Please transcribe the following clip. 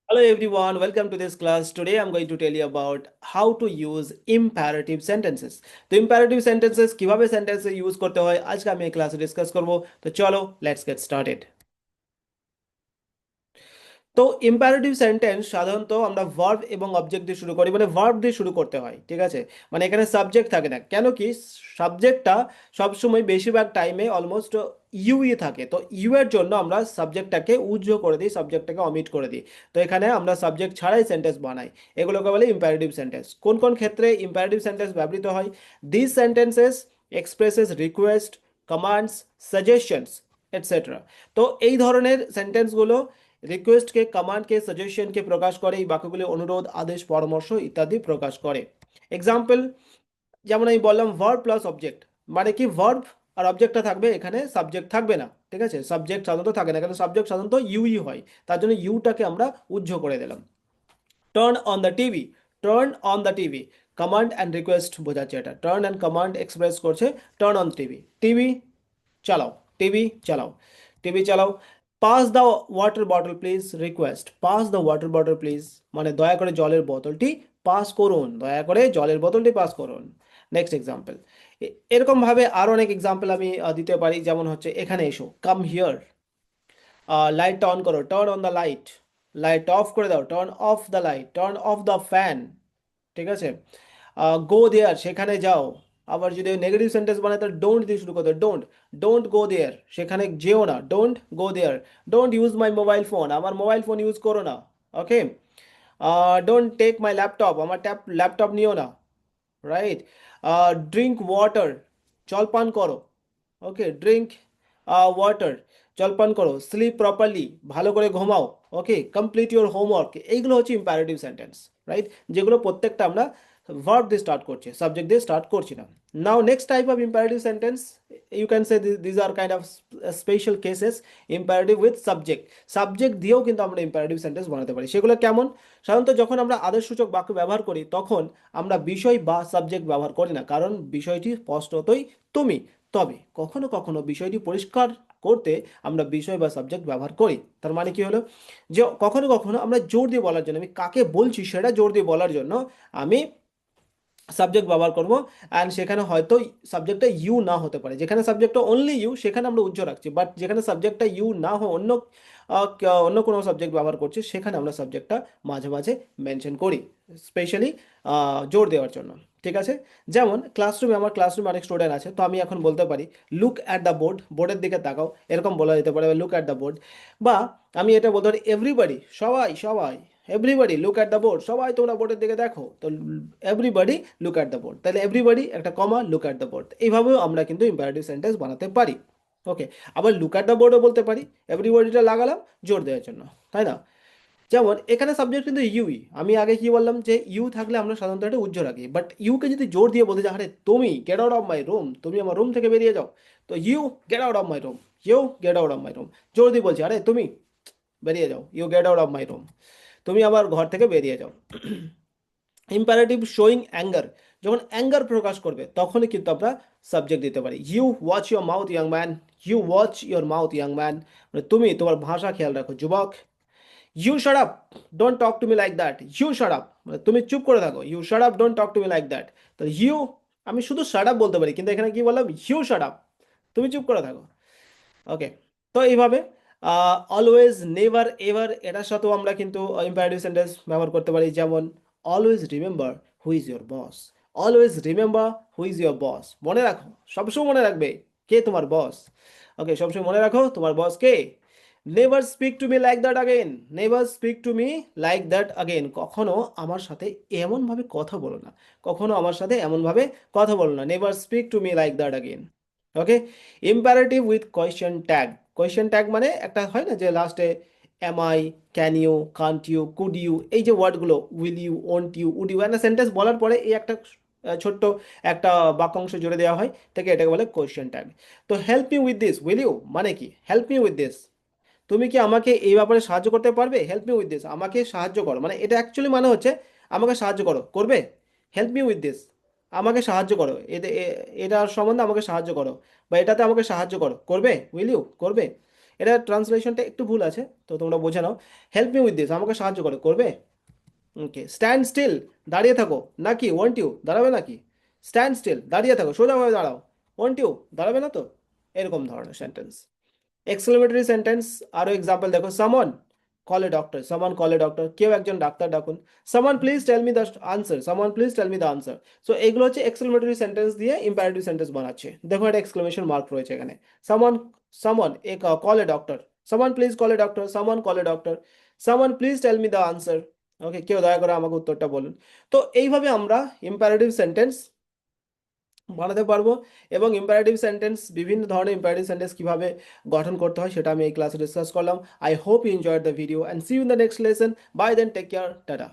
Hello everyone, welcome to this class. Today I'm going to tell you about how to use imperative sentences. তো imperative sentences কিভাবে সেন্টেন্সে use করতে হয় আজকে আমি এই ক্লাসে ডিসকাস করব। তো চলো লেটস গেট স্টার্টেড। তো ইম্পারেটিভ সেন্টেন্স সাধারণত আমরা ভার্ব এবং অবজেক্ট দিয়ে শুরু করি, মানে ভার্ব দিয়ে শুরু করতে হয়, ঠিক আছে। মানে এখানে সাবজেক্ট থাকে না, কেন কি সাবজেক্টটা সবসময় বেশিরভাগ টাইমে অলমোস্ট ইউই থাকে। তো ইউ এর জন্য আমরা সাবজেক্টটাকে উজ্জ্ব করে দিই, সাবজেক্টটাকে অমিট করে দিই। তো এখানে আমরা সাবজেক্ট ছাড়াই সেন্টেন্স বানাই, এগুলোকে বলে ইম্পারেটিভ সেন্টেন্স। কোন কোন ক্ষেত্রে ইম্পারেটিভ সেন্টেন্স ব্যবহৃত হয়? This sentences expresses request, commands, suggestions etcetera. তো এই ধরনের সেন্টেন্সগুলো রিকোয়েস্টকে, কমান্ডকে, সাজেশনকে প্রকাশ করে। এই বাক্যগুলি অনুরোধ, আদেশ, পরামর্শ ইত্যাদি প্রকাশ করে। এক্সাম্পল, যেমন আমি বললাম ভার্ব প্লাস অবজেক্ট, মানে কি ভার্ব আর অবজেক্টটা থাকবে, এখানে সাবজেক্ট থাকবে না, ঠিক আছে। সাবজেক্ট সাধারণত থাকে না, কারণ সাবজেক্ট সাধারণত ইউই হয়, তার জন্য ইউটাকে আমরা উজ্জ্ব করে দিলাম। Turn on the TV, turn on the TV command and request বোঝাচ্ছে, এটা টার্ন অ্যান্ড কমান্ড এক্সপ্রেস করছে। টার্ন অন টিভি, টিভি চালাও, টিভি চালাও, টিভি চালাও। Pass the water bottle please, request pass the water bottle please, মানে দয়া করে জলের বোতলটি পাস করুন, দয়া করে জলের বোতলটি পাস করুন। নেক্সট এক্সাম্পল, এরকম ভাবে আরো অনেক এক্সাম্পল আমি দিতে পারি। যেমন হচ্ছে এখানে এসো, কাম হিয়ার, লাইটটা অন করো, turn on the light, light off করে দাও, turn off the light, turn off the fan, ঠিক আছে। গো দেয়ার, সেখানে যাও। আবার যদি নেগেটিভ সেন্টেন্স বানায় তাহলে ডোন্ট দিয়ে শুরু করতে, ডোন্ট, ডোন্ট গো দেয়ার, সেখানে যেও না, don't go there. Don't use my mobile phone, আমার মোবাইল ফোন ইউজ করো না, okay. Don't take my laptop, আমার ল্যাপটপ নিও না, রাইট। ড্রিঙ্ক ওয়াটার, জল পান করো, ওকে, ড্রিঙ্ক ওয়াটার, জল পান করো। স্লিপ প্রপারলি, ভালো করে ঘুমাও, ওকে। কমপ্লিট ইউর হোমওয়ার্ক, এইগুলো হচ্ছে ইম্পারেটিভ সেন্টেন্স, রাইট, যেগুলো প্রত্যেকটা আমরা ভার্ব দিয়ে স্টার্ট করছি, সাবজেক্ট দিয়ে স্টার্ট করছি না। Now next type of imperative sentence, you can say these are kind of special cases, imperative with subject. Subject দিয়েও কিন্তু আমরা ইম্পারেটিভ সেন্টেন্স বানাতে পারি। সেগুলো কেমন? সাধারণত যখন আমরা আদেশসূচক বাক্য ব্যবহার করি তখন আমরা বিষয় বা সাবজেক্ট ব্যবহার করি না, কারণ বিষয়টি স্পষ্টতই তুমি। তবে কখনো কখনো বিষয়টি পরিষ্কার করতে আমরা বিষয় বা সাবজেক্ট ব্যবহার করি। তার মানে কি হলো, যে কখনো কখনো আমরা জোর দিয়ে বলার জন্য, আমি কাকে বলছি সেটা জোর দিয়ে বলার জন্য আমি সাবজেক্ট ব্যবহার করব। অ্যান্ড সেখানে হয়তো সাবজেক্টটা ইউ না হতে পারে, যেখানে সাবজেক্টটা অনলি ইউ সেখানে আমরা উজ্জ্ব রাখছি, বাট যেখানে সাবজেক্টটা ইউ না হয় অন্য অন্য কোনো সাবজেক্ট ব্যবহার করছি সেখানে আমরা সাবজেক্টটা মাঝে মাঝে মেনশন করি, স্পেশালি জোর দেওয়ার জন্য, ঠিক আছে। যেমন ক্লাসরুমে, আমার ক্লাসরুমে অনেক স্টুডেন্ট আছে, তো আমি এখন বলতে পারি লুক অ্যাট দ্য বোর্ড, বোর্ডের দিকে তাকাও, এরকম বলা যেতে পারে, লুক অ্যাট দ্য বোর্ড। বা আমি এটা বলতে পারি এভরিবডি, সবাই সবাই, everybody look at the board, সবাই তোমরা বোর্ডের দিকে দেখো। তো everybody look at the board, তাহলে এভরিবডি একটা কমা, লুক অ্যাট দ্য বোর্ড, এইভাবেও আমরা কিন্তু ইম্পারেটিভ সেন্টেন্স বানাতে পারি, ওকে। আবার লুক অ্যাট দ্য বোর্ডও বলতে পারি, এভরিবডিটা লাগালাম জোর দেওয়ার জন্য, তাই না। যেমন এখানে সাবজেক্ট কিন্তু ইউই, আমি আগে কি বললাম যে ইউ থাকলে আমরা সাধারণত এটা উজ্জ্ব রাখি, বাট ইউকে যদি জোর দিয়ে বলতে যাই, আরে তুমি get out of my room, তুমি আমার রুম থেকে বেরিয়ে যাও, তো you get out of my room, you get out of my room, জোর দিয়ে বলছি, আরে তুমি বেরিয়ে যাও, you get out of my room, তুমি আমার ঘর থেকে বেরিয়ে যাও। ইম্পারেটিভ শোয়িং অ্যাঙ্গার, যখন অ্যাঙ্গার প্রকাশ করবে তখনই কিন্তু আমরা সাবজেক্ট দিতে পারি। You watch your mouth young man, you watch your mouth young man, মানে তুমি তোমার ভাষা খেয়াল রাখো যুবক। You shut up, don't talk to me like that, you shut up, মানে তুমি চুপ করে থাকো, you shut up don't talk to me like that. তো ইউ, আমি শুধু শাট আপ বলতে পারি, কিন্তু এখানে কি বললাম, ইউ শাট আপ, তুমি চুপ করে থাকো, ওকে। তো এইভাবে অলওয়েজ, নেভার, এভার, এটার সাথেও আমরা কিন্তু ইম্পারেটিভ সেন্টেন্স ব্যবহার করতে পারি। যেমন always remember who is your boss, always remember who is your boss, মনে রাখো, সবসময় মনে রাখবে কে তোমার বস, ওকে, সবসময় মনে রাখো তোমার বস কে। Never speak to me like that again, never speak to me like that again, কখনো আমার সাথে এমনভাবে কথা বলো না, কখনো আমার সাথে এমনভাবে কথা বলো না, never speak to me like that again, okay. Imperative with question tag, question tag মানে একটা হয় না যে লাস্টে am I, can you, can't you, could you, এই যে ওয়ার্ডগুলো, will you, won't you, would you, একটা সেন্টেন্স বলার পরে এই একটা ছোট্ট একটা বাক্যাংশ জুড়ে দেওয়া হয়, থেকে এটাকে বলে কোয়েশ্চেন ট্যাগ। তো help me with this, will you, মানে কি হেল্প মি উইথ দিস, তুমি কি আমাকে এই ব্যাপারে সাহায্য করতে পারবে, হেল্প মি উইথ দিস, আমাকে সাহায্য করো, মানে এটা অ্যাকচুয়ালি মানে হচ্ছে আমাকে সাহায্য করো, করবে, হেল্প মি উইথ দিস, আমাকে সাহায্য করো, এটার সম্বন্ধে আমাকে সাহায্য করো, বা এটাতে আমাকে সাহায্য করো, করবে, উইল ইউ, করবে, এটা ট্রান্সলেশনটা একটু ভুল আছে, তো তোমরা বোঝে নাও। হেল্প মি উইথ দিস, আমাকে সাহায্য করো, করবে? ওকে, স্ট্যান্ড স্টিল, দাঁড়িয়ে থাকো, নাকি ওয়ান্ট ইউ, দাঁড়াবে নাকি? স্ট্যান্ড স্টিল, দাঁড়িয়ে থাকো, সোজাভাবে দাঁড়াও। ওয়ান্ট ইউ, দাঁড়াবে না তো? এরকম ধরনের সেন্টেন্স। এক্সক্লেমেটরি সেন্টেন্স, আরো এক্সাম্পল দেখো, someone call a doctor, someone call a doctor, কেউ একজন ডাক্তার ডাকুন। Someone please tell me the answer, someone please tell me the answer. So এগুলো হচ্ছে এক্সক্লেমেটরি সেন্টেন্স দিয়ে ইম্পারেটিভ সেন্টেন্স বানাচ্ছে। দেখো একটা এক্সক্লেমেশন মার্ক রয়েছে এখানে। Someone, someone a call a doctor, someone please call a doctor, someone call a doctor, someone please tell me the answer. ওকে, কেউ দয়া করে আমাকে উত্তরটা বলুন। তো এইভাবে আমরা ইম্পারেটিভ সেন্টেন্স বানাতে পারবো। এবং ইম্পারেটিভ সেন্টেন্স, বিভিন্ন ধরনের ইম্পারেটিভ সেন্টেন্স কিভাবে গঠন করতে হয় সেটা আমি এই ক্লাসে ডিসকাস করলাম। I hope you enjoyed the video and see you in the next lesson. Bye then, take care, tata.